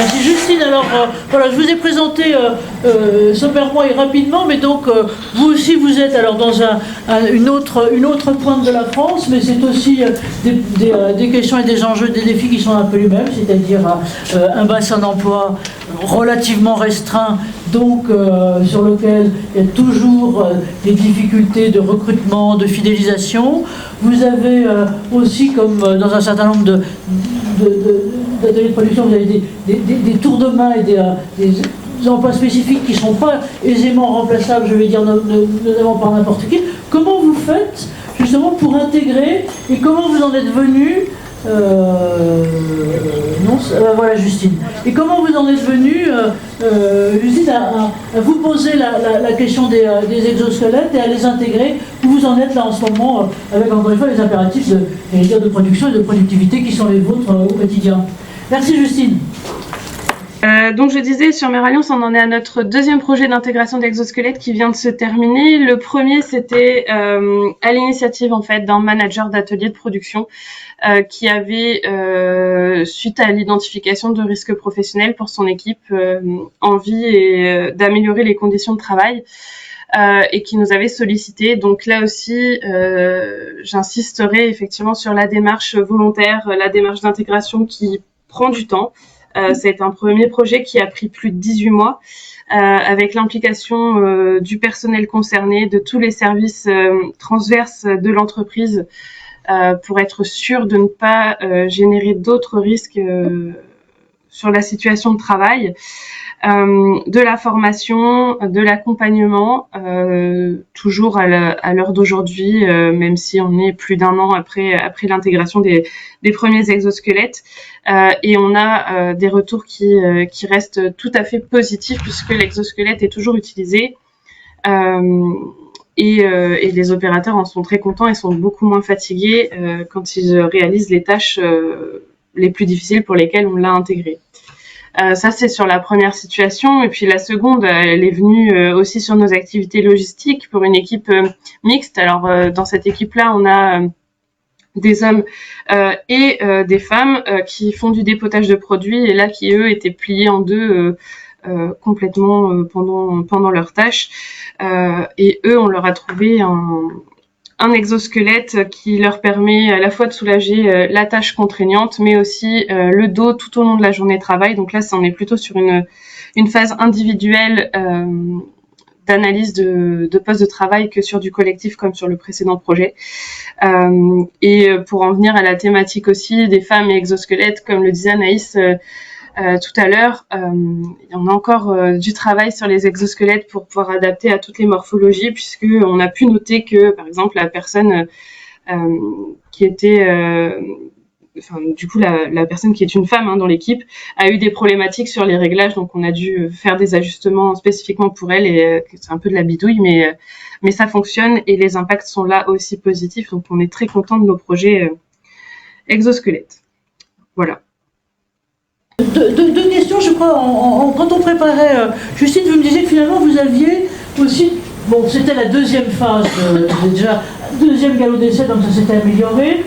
Merci Justine. Alors voilà, je vous ai présenté sommairement et rapidement, mais donc vous aussi vous êtes alors dans une autre pointe de la France, mais c'est aussi des questions et des enjeux, des défis qui sont un peu les mêmes, c'est-à-dire un bassin d'emploi relativement restreint, donc sur lequel il y a toujours des difficultés de recrutement, de fidélisation. Vous avez aussi, comme dans un certain nombre d'ateliers de production, vous avez des tours de main et des emplois spécifiques qui ne sont pas aisément remplaçables, je vais dire, notamment par n'importe qui. Comment vous faites justement pour intégrer, et comment vous en êtes venu voilà Justine. Et comment vous en êtes venu, Justine, à vous poser la question des exosquelettes et à les intégrer? Où vous en êtes là en ce moment, avec encore une fois les impératifs de production et de productivité qui sont les vôtres au quotidien? Merci Justine. Donc je disais, sur Meralliance, on en est à notre deuxième projet d'intégration d'exosquelettes qui vient de se terminer. Le premier, c'était à l'initiative en fait d'un manager d'atelier de production qui avait, suite à l'identification de risques professionnels pour son équipe, envie d'améliorer les conditions de travail. Et qui nous avait sollicité. Donc là aussi, j'insisterai effectivement sur la démarche volontaire, la démarche d'intégration qui prend du temps. C'est un premier projet qui a pris plus de 18 mois, avec l'implication du personnel concerné, de tous les services transverses de l'entreprise, pour être sûr de ne pas générer d'autres risques sur la situation de travail. De la formation, de l'accompagnement, toujours à l'heure d'aujourd'hui, même si on est plus d'un an après l'intégration des premiers exosquelettes, et on a des retours qui restent tout à fait positifs puisque l'exosquelette est toujours utilisé, et les opérateurs en sont très contents et sont beaucoup moins fatigués quand ils réalisent les tâches les plus difficiles pour lesquelles on l'a intégré. Ça, c'est sur la première situation. Et puis la seconde, elle est venue aussi sur nos activités logistiques pour une équipe mixte. Alors, dans cette équipe-là, on a des hommes et des femmes qui font du dépotage de produits et là, qui, eux, étaient pliés en deux complètement pendant leur tâche. Et eux, on leur a trouvé un exosquelette qui leur permet à la fois de soulager la tâche contraignante, mais aussi le dos tout au long de la journée de travail. Donc là, on est plutôt sur une phase individuelle d'analyse de poste de travail que sur du collectif comme sur le précédent projet. Et pour en venir à la thématique aussi des femmes et exosquelettes, comme le disait Anaïs tout à l'heure, on a encore du travail sur les exosquelettes pour pouvoir adapter à toutes les morphologies, puisque on a pu noter que, par exemple, la personne qui était, du coup, la personne qui est une femme dans l'équipe a eu des problématiques sur les réglages, donc on a dû faire des ajustements spécifiquement pour elle, et c'est un peu de la bidouille, mais ça fonctionne et les impacts sont là aussi positifs, donc on est très content de nos projets exosquelettes. Voilà. Deux questions, je crois, quand on préparait, Justine, vous me disiez que finalement vous aviez aussi, bon, c'était la deuxième phase, déjà, deuxième galop d'essai, donc ça s'était amélioré,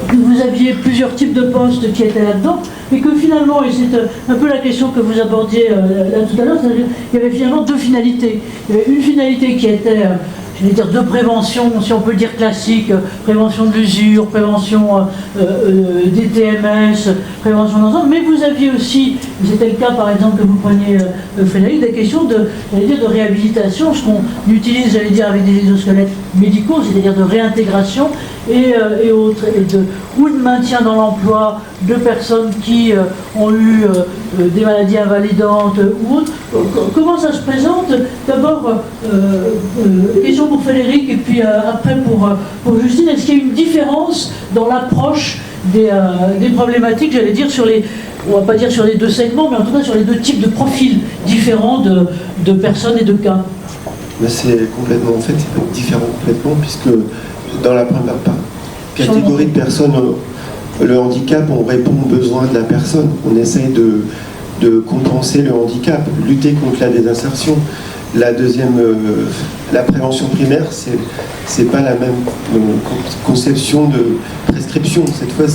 que vous aviez plusieurs types de postes qui étaient là-dedans, et que finalement, et c'est un peu la question que vous abordiez là tout à l'heure, c'est-à-dire qu'il y avait finalement deux finalités. Il y avait une finalité qui était, je vais dire, de prévention, si on peut le dire classique, prévention de l'usure, prévention des TMS, prévention d'ensemble, mais vous aviez aussi, c'était le cas par exemple que vous preniez Frédéric, des questions de réhabilitation, ce qu'on utilise, j'allais dire, avec des exosquelettes médicaux, c'est-à-dire de réintégration et autres, ou de maintien dans l'emploi de personnes qui ont eu des maladies invalidantes ou autres. Comment ça se présente? D'abord, question pour Frédéric et puis après pour Justine. Est-ce qu'il y a une différence dans l'approche des problématiques, j'allais dire, on va pas dire sur les deux segments, mais en tout cas sur les deux types de profils différents de personnes et de cas? C'est complètement, en fait, c'est différent complètement, puisque dans la première catégorie de personnes, le handicap, on répond aux besoins de la personne. On essaye de compenser le handicap, lutter contre la désinsertion. La deuxième, la prévention primaire, c'est pas la même conception de prescription. Cette fois,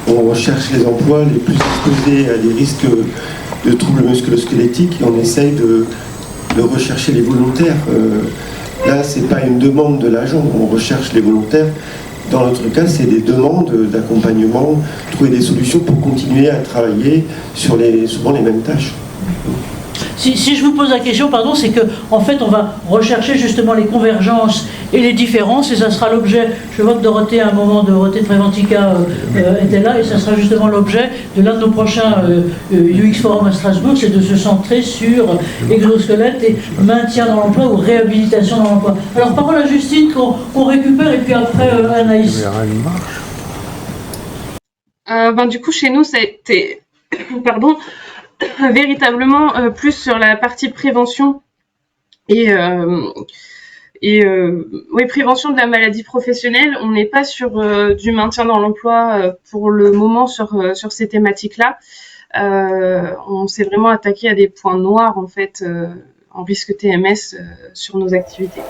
on recherche les emplois les plus exposés à des risques de troubles musculo-squelettiques et on essaye de rechercher les volontaires. Là, c'est pas une demande de l'agent, on recherche les volontaires. Dans notre cas, c'est des demandes d'accompagnement, trouver des solutions pour continuer à travailler sur souvent les mêmes tâches. Si je vous pose la question, pardon, c'est qu'en fait, on va rechercher justement les convergences et les différences, et ça sera l'objet, je vois que Dorothée, à un moment, Dorothée Treventica était là, et ça sera justement l'objet de l'un de nos prochains UX Forum à Strasbourg, c'est de se centrer sur exosquelette et maintien dans l'emploi ou réhabilitation dans l'emploi. Alors, parole à Justine, qu'on récupère, et puis après, Anaïs. Du coup, chez nous, ça a été... Pardon, véritablement plus sur la partie prévention et prévention de la maladie professionnelle. On n'est pas sur du maintien dans l'emploi pour le moment sur ces thématiques-là. On s'est vraiment attaqué à des points noirs en fait en risque TMS sur nos activités.